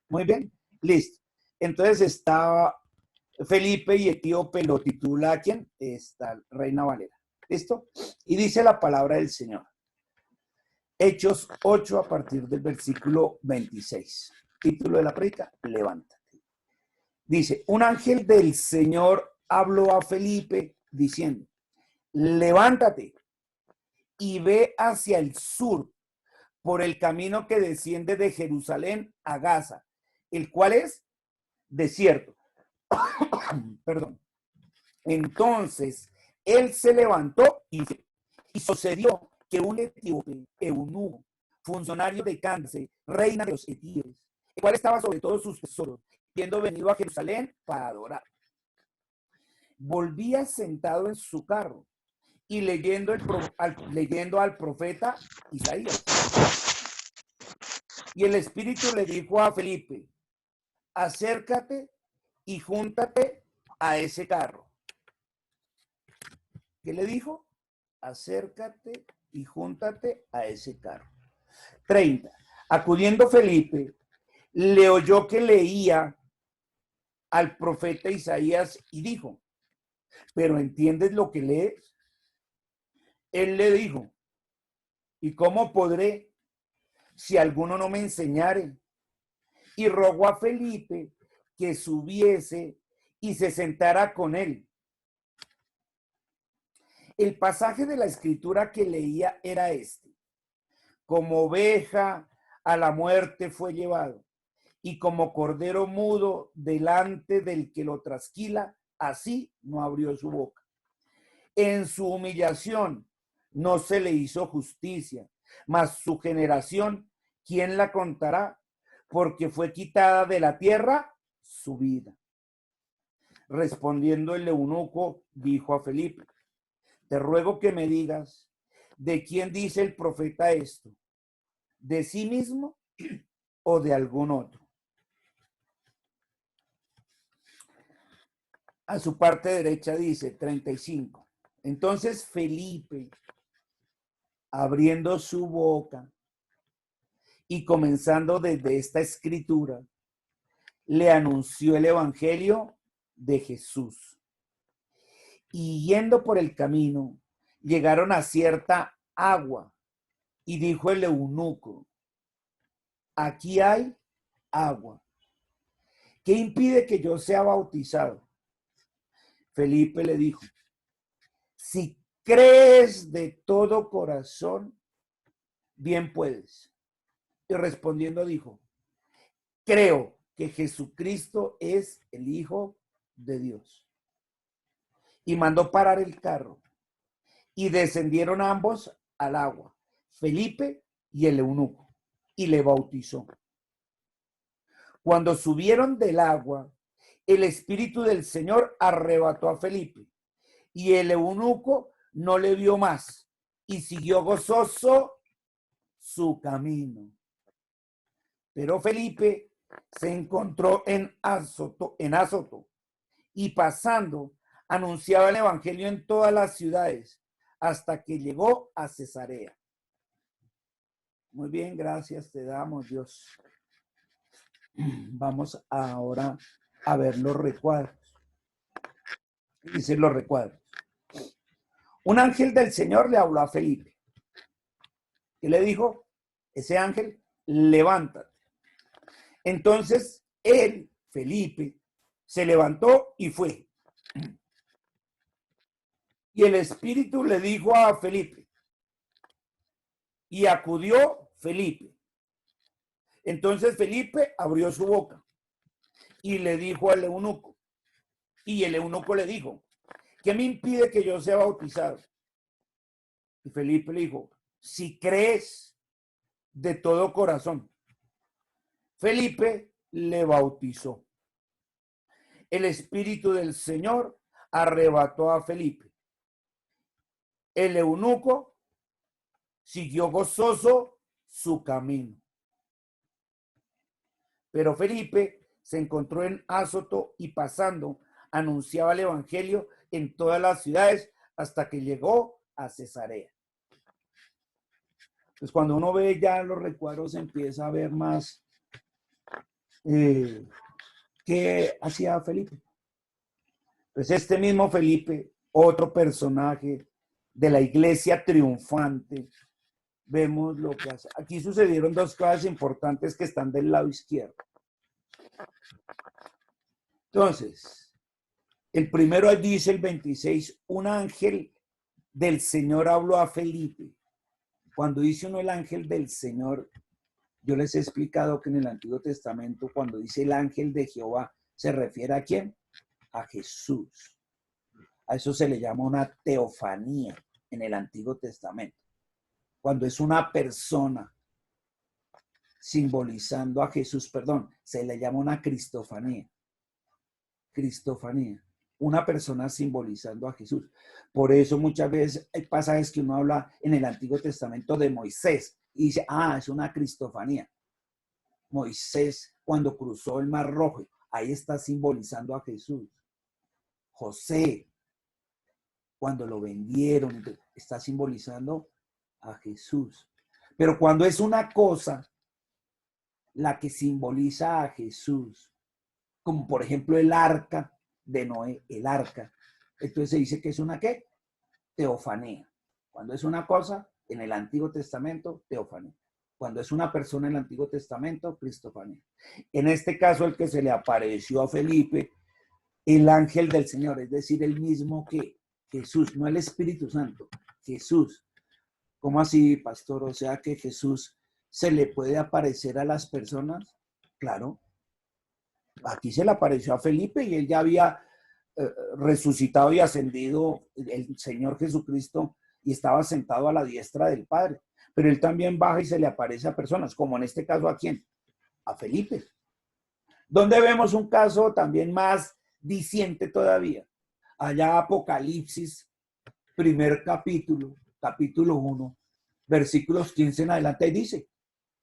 Muy bien, listo. Entonces estaba Felipe y Etíope lo titula ¿quién? Esta Reina Valera. ¿Listo? Y dice la palabra del Señor. Hechos 8 a partir del versículo 26. Título de la predica, levántate. Dice, un ángel del Señor habló a Felipe diciendo, levántate y ve hacia el sur por el camino que desciende de Jerusalén a Gaza, el cual es desierto. Perdón. Entonces él se levantó y sucedió que un etíope, eunuco, funcionario de Candace, reina de los etíopes, el cual estaba sobre todos sus tesoros, habiendo venido a Jerusalén para adorar, volvía sentado en su carro y leyendo al profeta Isaías. Y el Espíritu le dijo a Felipe, acércate y júntate a ese carro. ¿Qué le dijo? Acércate y júntate a ese carro. 30. Acudiendo Felipe, le oyó que leía al profeta Isaías y dijo, ¿pero entiendes lo que lees? Él le dijo, ¿y cómo podré si alguno no me enseñare? Y rogó a Felipe que subiese y se sentara con él. El pasaje de la escritura que leía era este. Como oveja a la muerte fue llevado, y como cordero mudo delante del que lo trasquila, así no abrió su boca. En su humillación no se le hizo justicia, mas su generación, ¿quién la contará? Porque fue quitada de la tierra su vida. Respondiendo el eunuco, dijo a Felipe, te ruego que me digas, ¿de quién dice el profeta esto? ¿De sí mismo o de algún otro? A su parte derecha dice 35. Entonces Felipe, abriendo su boca y comenzando desde esta escritura, le anunció el evangelio de Jesús. Y yendo por el camino, llegaron a cierta agua y dijo el eunuco, aquí hay agua. ¿Qué impide que yo sea bautizado? Felipe le dijo, si crees de todo corazón, bien puedes. Y respondiendo dijo, creo que Jesucristo es el Hijo de Dios. Y mandó parar el carro. Y descendieron ambos al agua, Felipe y el eunuco, y le bautizó. Cuando subieron del agua, el Espíritu del Señor arrebató a Felipe, y el eunuco no le vio más, y siguió gozoso su camino. Pero Felipe se encontró en Azoto, y pasando, anunciaba el evangelio en todas las ciudades, hasta que llegó a Cesarea. Muy bien, gracias te damos, Dios. Vamos ahora a ver los recuadros. Dice los recuadros. Un ángel del Señor le habló a Felipe. ¿Qué le dijo? Ese ángel, levántate. Entonces él, Felipe, se levantó y fue. Y el Espíritu le dijo a Felipe. Y acudió Felipe. Entonces Felipe abrió su boca y le dijo al eunuco. Y el eunuco le dijo, ¿qué me impide que yo sea bautizado? Y Felipe le dijo, si crees de todo corazón. Felipe le bautizó. El Espíritu del Señor arrebató a Felipe. El eunuco siguió gozoso su camino. Pero Felipe se encontró en Azoto y pasando, anunciaba el evangelio en todas las ciudades hasta que llegó a Cesarea. Pues cuando uno ve ya los recuadros empieza a ver más ¿Qué hacía Felipe? Pues este mismo Felipe, otro personaje de la iglesia triunfante, vemos lo que hace. Aquí sucedieron dos cosas importantes que están del lado izquierdo. Entonces, el primero dice el 26, un ángel del Señor habló a Felipe. Cuando dice uno el ángel del Señor, yo les he explicado que en el Antiguo Testamento, cuando dice el ángel de Jehová, ¿se refiere a quién? A Jesús. A eso se le llama una teofanía en el Antiguo Testamento. Cuando es una persona simbolizando a Jesús, perdón, se le llama una cristofanía. Cristofanía. Una persona simbolizando a Jesús. Por eso muchas veces hay pasajes que uno habla en el Antiguo Testamento de Moisés y dice, es una cristofanía. Moisés cuando cruzó el Mar Rojo, ahí está simbolizando a Jesús. José, cuando lo vendieron, está simbolizando a Jesús. Pero cuando es una cosa la que simboliza a Jesús, como por ejemplo el arca de Noé, el arca, entonces se dice que es una ¿qué? Teofanía. Cuando es una cosa, en el Antiguo Testamento, teofanía. Cuando es una persona en el Antiguo Testamento, cristofanía. En este caso, el que se le apareció a Felipe, el ángel del Señor, es decir, el mismo que Jesús, no el Espíritu Santo, Jesús. ¿Cómo así, pastor? O sea que Jesús se le puede aparecer a las personas. Claro. Aquí se le apareció a Felipe y él ya había resucitado y ascendido el Señor Jesucristo y estaba sentado a la diestra del Padre. Pero él también baja y se le aparece a personas, como en este caso ¿a quién? A Felipe. Donde vemos un caso también más diciente todavía. Allá Apocalipsis, primer capítulo 1, versículos 15 en adelante, dice,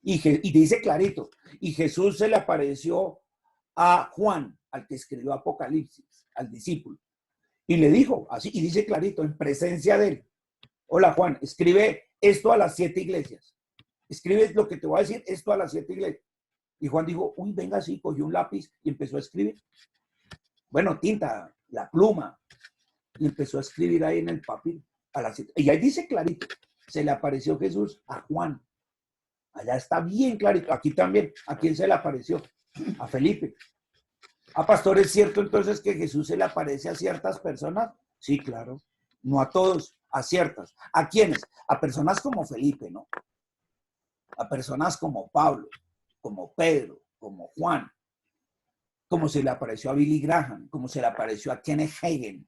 y dice clarito, y Jesús se le apareció a Juan, al que escribió Apocalipsis, al discípulo, y le dijo, así, y dice clarito, en presencia de él, hola Juan, escribe esto a las 7 iglesias, escribe lo que te voy a decir, esto a las 7 iglesias. Y Juan dijo, uy, venga así, cogió un lápiz y empezó a escribir. Bueno, tinta, la pluma, y empezó a escribir ahí en el papel. Y ahí dice clarito, se le apareció Jesús a Juan. Allá está bien clarito. Aquí también, ¿a quién se le apareció? A Felipe. Pastor, ¿es cierto entonces que Jesús se le aparece a ciertas personas? Sí, claro. No a todos, a ciertas. ¿A quiénes? A personas como Felipe, ¿no? A personas como Pablo, como Pedro, como Juan, como se le apareció a Billy Graham, como se le apareció a Kenneth Hagin.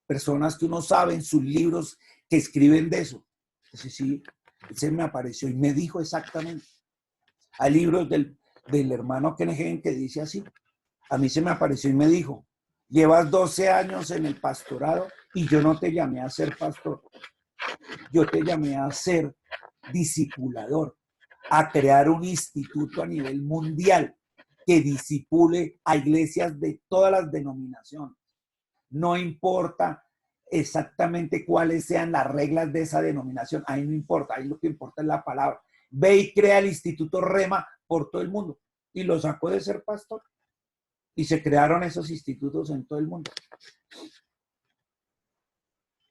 Personas que uno sabe en sus libros que escriben de eso. Entonces, sí, se me apareció y me dijo exactamente. Hay libros del hermano Kenneth Hagin que dice así. A mí se me apareció y me dijo, llevas 12 años en el pastorado y yo no te llamé a ser pastor. Yo te llamé a ser discipulador, a crear un instituto a nivel mundial que discipule a iglesias de todas las denominaciones. No importa exactamente cuáles sean las reglas de esa denominación, ahí no importa, ahí lo que importa es la palabra. Ve y crea el Instituto Rema por todo el mundo. Y lo sacó de ser pastor. Y se crearon esos institutos en todo el mundo.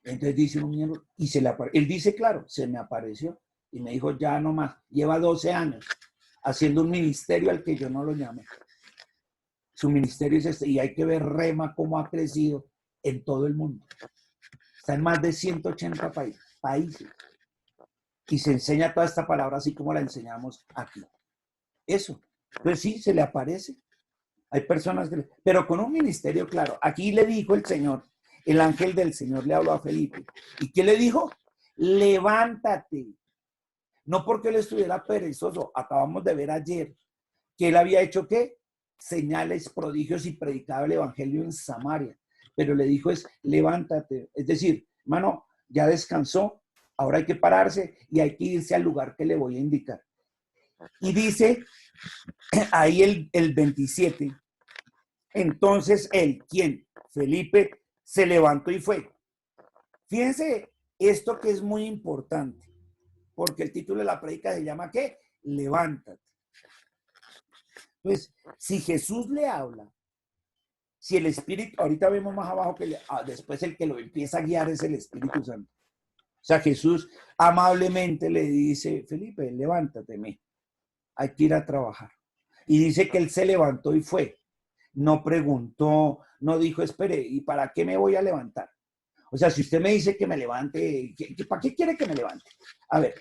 Entonces dice un miembro, y él dice, claro, se me apareció y me dijo, ya no más, lleva 12 años haciendo un ministerio al que yo no lo llamé. Su ministerio es este, y hay que ver Rema cómo ha crecido en todo el mundo. Está en más de 180 países. Y se enseña toda esta palabra así como la enseñamos aquí. Eso. Entonces sí, se le aparece. Hay personas que... Pero con un ministerio claro. Aquí le dijo el Señor, el ángel del Señor le habló a Felipe. ¿Y qué le dijo? Levántate. No porque él estuviera perezoso. Acabamos de ver ayer que él había hecho ¿qué? Señales, prodigios y predicaba el evangelio en Samaria. Pero le dijo es, levántate. Es decir, hermano, ya descansó. Ahora hay que pararse y hay que irse al lugar que le voy a indicar. Y dice ahí el 27. Entonces él, ¿quién? Felipe, se levantó y fue. Fíjense esto que es muy importante, porque el título de la prédica se llama ¿qué? Levántate. Entonces, si Jesús le habla, si el Espíritu, ahorita vemos más abajo que después el que lo empieza a guiar es el Espíritu Santo. O sea, Jesús amablemente le dice, Felipe, levántate, hay que ir a trabajar. Y dice que él se levantó y fue. No preguntó, no dijo, espere, ¿y para qué me voy a levantar? O sea, si usted me dice que me levante, ¿para qué quiere que me levante? A ver,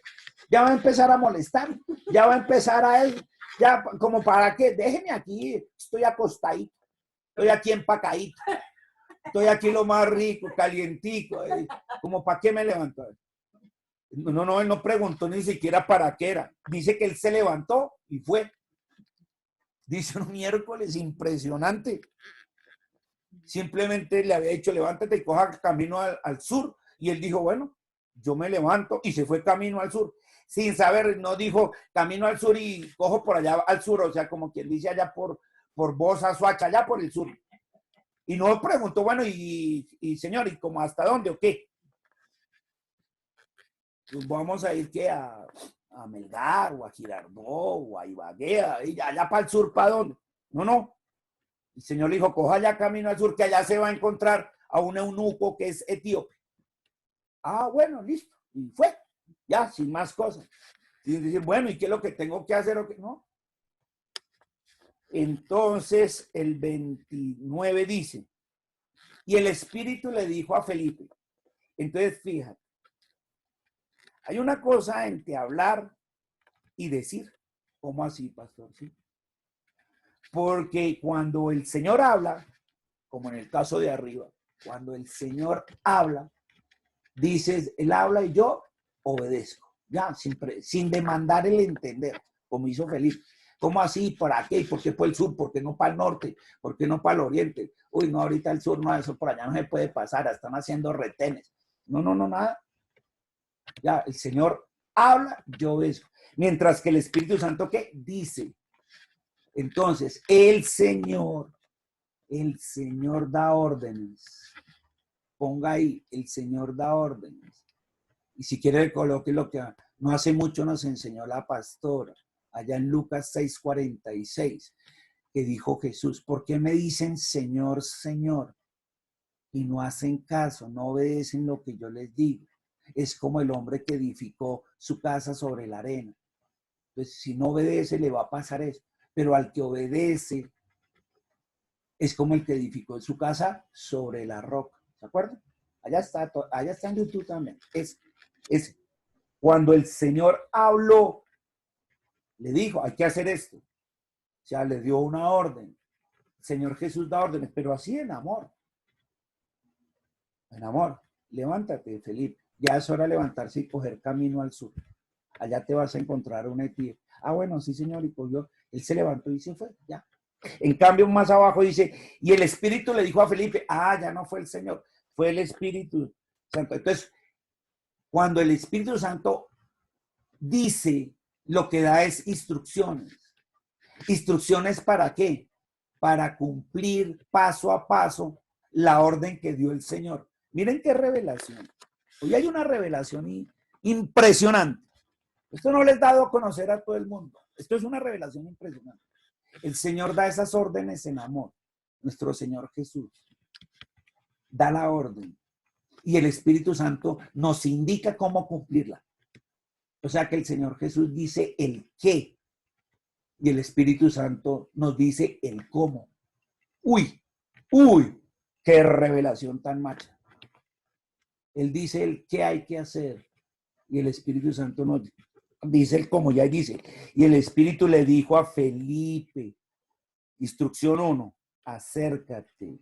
ya va a empezar a molestar, ya va a empezar a él, ya como para qué, déjeme aquí, estoy acostadito, estoy aquí empacadito, estoy aquí lo más rico, calientico, como para qué me levanto. No, él no preguntó ni siquiera para qué era, dice que él se levantó y fue. Dice un miércoles impresionante. Simplemente le había dicho, levántate y coja camino al sur. Y él dijo, bueno, yo me levanto y se fue camino al sur. Sin saber, no dijo camino al sur y cojo por allá al sur, o sea, como quien dice allá por Bosa, Soacha, allá por el sur. Y no preguntó, bueno, y señor, ¿y cómo hasta dónde o qué? Pues vamos a ir que a Melgar o a Girardot o a Ibagué, allá para el sur, ¿para dónde? No. El Señor le dijo, coja ya camino al sur, que allá se va a encontrar a un eunuco que es etíope. Ah, bueno, listo. Y fue, ya, sin más cosas. Y decir, bueno, ¿y qué es lo que tengo que hacer o qué? No. Entonces, el 29 dice, y el Espíritu le dijo a Felipe. Entonces, fíjate, hay una cosa entre hablar y decir. ¿Cómo así, pastor? ¿Sí? Porque cuando el Señor habla, como en el caso de arriba, cuando el Señor habla, dices, él habla y yo obedezco, ya, sin demandar el entender, como hizo Felipe. ¿Cómo así? ¿Para qué? ¿Por qué por el sur? ¿Por qué no para el norte? ¿Por qué no para el oriente? Uy, no, ahorita el sur no, eso por allá no se puede pasar, están haciendo retenes. No, nada. Ya, el Señor habla, yo obedezco. Mientras que el Espíritu Santo, ¿qué? Dice. Entonces, el Señor da órdenes. Ponga ahí, el Señor da órdenes. Y si quiere, coloque lo que no hace mucho nos enseñó la pastora, allá en Lucas 6:46, que dijo Jesús, ¿por qué me dicen Señor, Señor? Y no hacen caso, no obedecen lo que yo les digo. Es como el hombre que edificó su casa sobre la arena. Entonces, si no obedece, le va a pasar eso. Pero al que obedece, es como el que edificó su casa sobre la roca. ¿Se acuerdan? Allá está en YouTube también. Es cuando el Señor habló, le dijo, hay que hacer esto. O sea, le dio una orden. El Señor Jesús da órdenes, pero así en amor. En amor. Levántate, Felipe. Ya es hora de levantarse y coger camino al sur. Allá te vas a encontrar un etíope. Ah, bueno, sí, señor. Y cogió. Él se levantó y se fue. Ya. En cambio, más abajo dice, y el Espíritu le dijo a Felipe, ya no fue el Señor, fue el Espíritu Santo. Entonces, cuando el Espíritu Santo dice, lo que da es instrucciones. ¿Instrucciones para qué? Para cumplir paso a paso la orden que dio el Señor. Miren qué revelación. Hoy hay una revelación impresionante. Esto no les he dado a conocer a todo el mundo. Esto es una revelación impresionante. El Señor da esas órdenes en amor. Nuestro Señor Jesús da la orden. Y el Espíritu Santo nos indica cómo cumplirla. O sea que el Señor Jesús dice el qué. Y el Espíritu Santo nos dice el cómo. Uy, qué revelación tan macha. Él dice el qué hay que hacer. Y el Espíritu Santo nos dice el cómo, ya dice. Y el Espíritu le dijo a Felipe, instrucción 1, acércate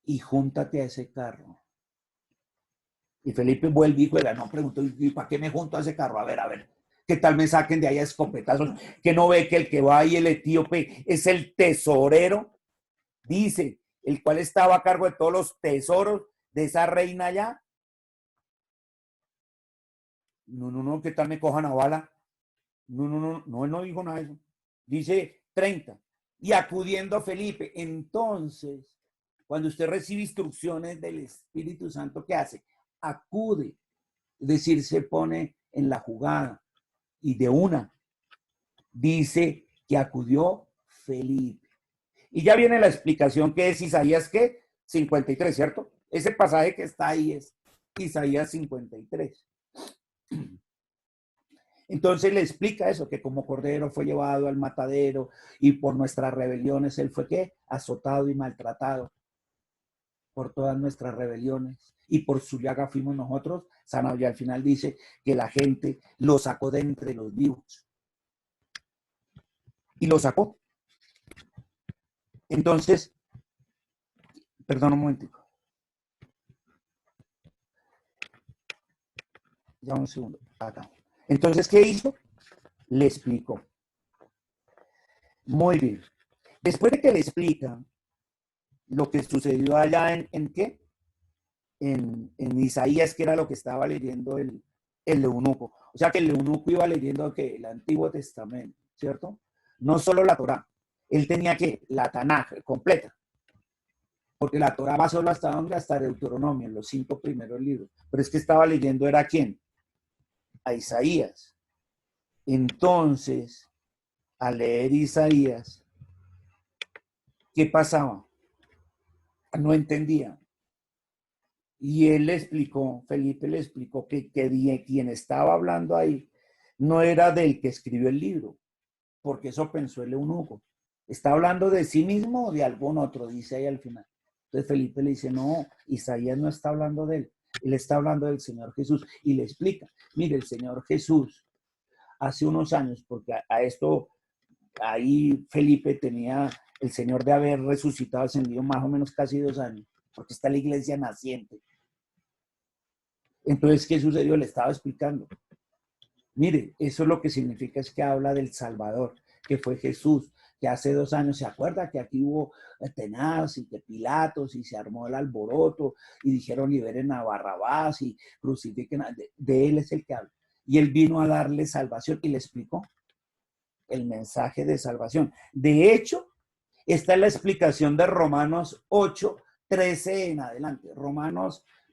y júntate a ese carro. Y Felipe vuelve y juega, no preguntó, ¿y para qué me junto a ese carro? A ver, ¿qué tal me saquen de ahí a escopetazos? Que no ve que el que va ahí, el etíope, es el tesorero, dice, el cual estaba a cargo de todos los tesoros de esa reina allá. No, ¿qué tal me cojan a bala? No, él no dijo nada de eso. Dice 30. Y acudiendo a Felipe, entonces, cuando usted recibe instrucciones del Espíritu Santo, ¿qué hace? Acude, es decir, se pone en la jugada y de una dice que acudió Felipe. Y ya viene la explicación que es Isaías, ¿qué? 53, ¿cierto? Ese pasaje que está ahí es Isaías 53. Entonces le explica eso, que como cordero fue llevado al matadero y por nuestras rebeliones él fue, ¿qué? Azotado y maltratado por todas nuestras rebeliones y por su llaga fuimos nosotros sanados. Y al final dice que la gente lo sacó de entre los vivos. Y lo sacó. Entonces, perdón un momentico. Ya un segundo. Acá. Entonces, ¿qué hizo? Le explicó. Muy bien. Después de que le explica lo que sucedió allá ¿en qué? En Isaías, que era lo que estaba leyendo el eunuco. O sea que el eunuco iba leyendo que el Antiguo Testamento, ¿cierto? No solo la Torá. Él tenía que la Tanaj completa. Porque la Torá va solo hasta dónde, hasta Deuteronomio, en los 5 primeros libros. Pero es que estaba leyendo, ¿era quién? A Isaías. Entonces, al leer Isaías, ¿qué pasaba? No entendía. Y él le explicó, Felipe le explicó que quien estaba hablando ahí no era del que escribió el libro, porque eso pensó el eunuco. ¿Está hablando de sí mismo o de algún otro? Dice ahí al final. Entonces Felipe le dice, no, Isaías no está hablando de él está hablando del Señor Jesús. Y le explica, mire, el Señor Jesús hace unos años, porque a esto, ahí Felipe tenía el Señor de haber resucitado, ascendido más o menos casi 2 años, porque está la iglesia naciente. Entonces, ¿qué sucedió? Le estaba explicando. Mire, eso lo que significa es que habla del Salvador, que fue Jesús, que hace 2 años, ¿se acuerda que aquí hubo tenaz y que Pilatos y se armó el alboroto y dijeron liberen a Barrabás y crucifiquen de él es el que habla. Y él vino a darle salvación y le explicó el mensaje de salvación. De hecho, esta es la explicación de Romanos 8, 13 en adelante.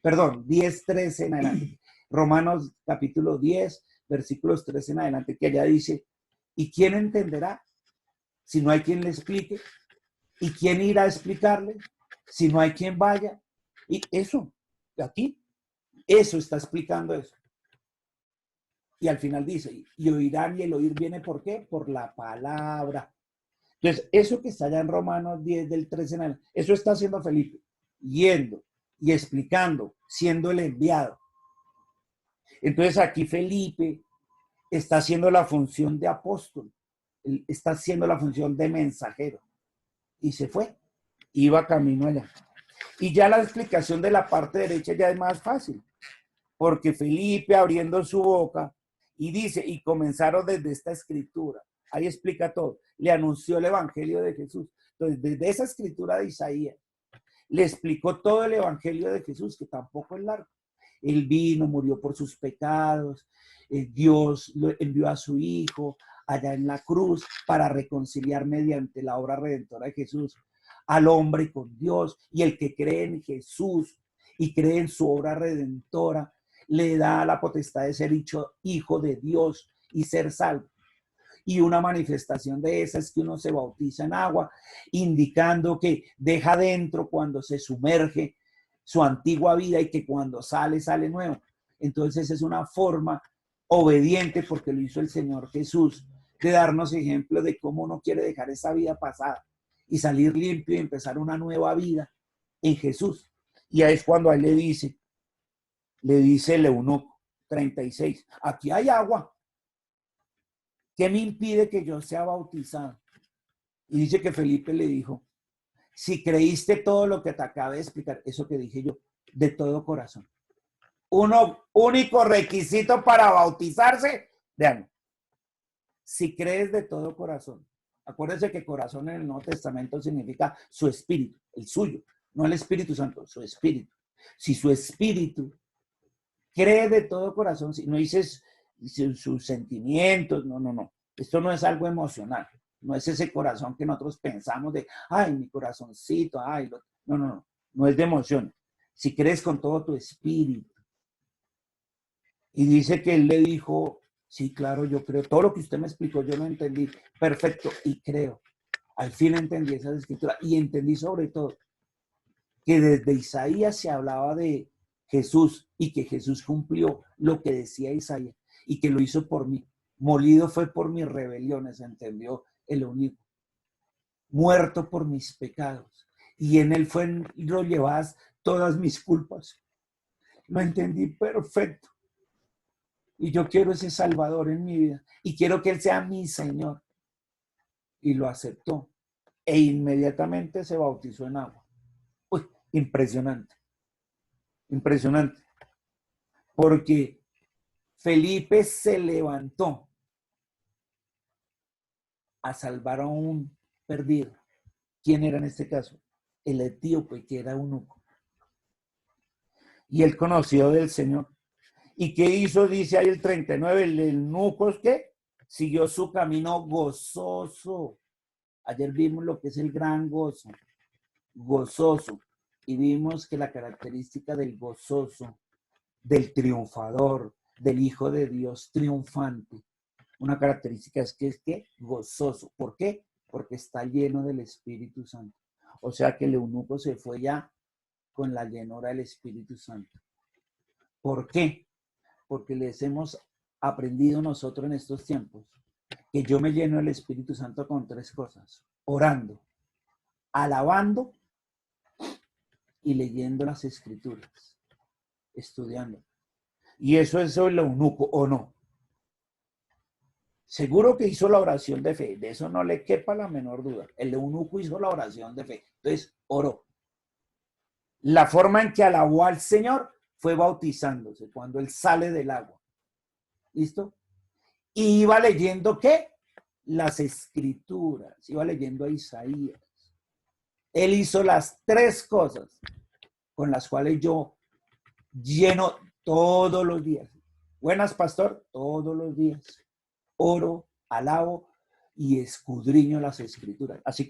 Perdón, 10, 13 en adelante. Romanos capítulo 10, versículos 13 en adelante, que allá dice, ¿y quién entenderá si no hay quien le explique? ¿Y quién irá a explicarle si no hay quien vaya? Y eso, aquí, eso está explicando eso. Y al final dice, y oirán, y el oír viene ¿por qué? Por la palabra. Entonces, eso que está allá en Romanos 10 del 13 en adelante, eso está haciendo Felipe, yendo y explicando, siendo el enviado. Entonces aquí Felipe está haciendo la función de apóstol, está haciendo la función de mensajero. Y se fue, iba camino allá. Y ya la explicación de la parte derecha ya es más fácil, porque Felipe abriendo su boca y dice, y comenzaron desde esta escritura, ahí explica todo, le anunció el evangelio de Jesús. Entonces, desde esa escritura de Isaías, le explicó todo el evangelio de Jesús, que tampoco es largo. Él vino, murió por sus pecados, Dios lo envió a su Hijo allá en la cruz para reconciliar mediante la obra redentora de Jesús al hombre con Dios, y el que cree en Jesús y cree en su obra redentora, le da la potestad de ser hecho hijo de Dios y ser salvo. Y una manifestación de esa es que uno se bautiza en agua, indicando que deja dentro cuando se sumerge su antigua vida y que cuando sale, sale nuevo. Entonces es una forma obediente, porque lo hizo el Señor Jesús, de darnos ejemplo de cómo uno quiere dejar esa vida pasada y salir limpio y empezar una nueva vida en Jesús. Y ahí es cuando a él le dice el eunuco 36, aquí hay agua. ¿Qué me impide que yo sea bautizado? Y dice que Felipe le dijo, si creíste todo lo que te acabé de explicar, eso que dije yo, de todo corazón. Único requisito para bautizarse, vean, si crees de todo corazón. Acuérdense que corazón en el Nuevo Testamento significa su espíritu, el suyo, no el Espíritu Santo, su espíritu. Si su espíritu cree de todo corazón, si no dices sus sentimientos, no. Esto no es algo emocional, no es ese corazón que nosotros pensamos de, ay, mi corazoncito, ay, no es de emoción. Si crees con todo tu espíritu. Y dice que él le dijo, sí, claro, yo creo, todo lo que usted me explicó, yo lo entendí, perfecto, y creo. Al fin entendí esas escrituras y entendí sobre todo que desde Isaías se hablaba de Jesús y que Jesús cumplió lo que decía Isaías y que lo hizo por mí. Molido fue por mis rebeliones, entendió el único. Muerto por mis pecados. Y en él lo llevadas todas mis culpas. Lo entendí perfecto. Y yo quiero ese Salvador en mi vida. Y quiero que Él sea mi Señor. Y lo aceptó. E inmediatamente se bautizó en agua. Uy, impresionante. Impresionante. Porque Felipe se levantó a salvar a un perdido. ¿Quién era en este caso? El etíope, que era eunuco. Y él conoció del Señor. ¿Y qué hizo? Dice ahí el 39, el eunuco, ¿qué? Siguió su camino gozoso. Ayer vimos lo que es el gran gozo. Gozoso. Y vimos que la característica del gozoso, del triunfador, del Hijo de Dios triunfante, una característica es que gozoso. ¿Por qué? Porque está lleno del Espíritu Santo. O sea que el eunuco se fue ya con la llenura del Espíritu Santo. ¿Por qué? Porque les hemos aprendido nosotros en estos tiempos que yo me lleno del Espíritu Santo con 3 cosas: orando, alabando y leyendo las Escrituras, estudiando. Y eso es el eunuco, ¿o no? Seguro que hizo la oración de fe, de eso no le quepa la menor duda. El eunuco hizo la oración de fe, entonces oró. La forma en que alabó al Señor fue bautizándose cuando él sale del agua. ¿Listo? Y iba leyendo, ¿qué? Las Escrituras, iba leyendo a Isaías. Él hizo las 3 cosas con las cuales yo lleno todos los días. Buenas, pastor, todos los días. Oro, alabo y escudriño las Escrituras. Así como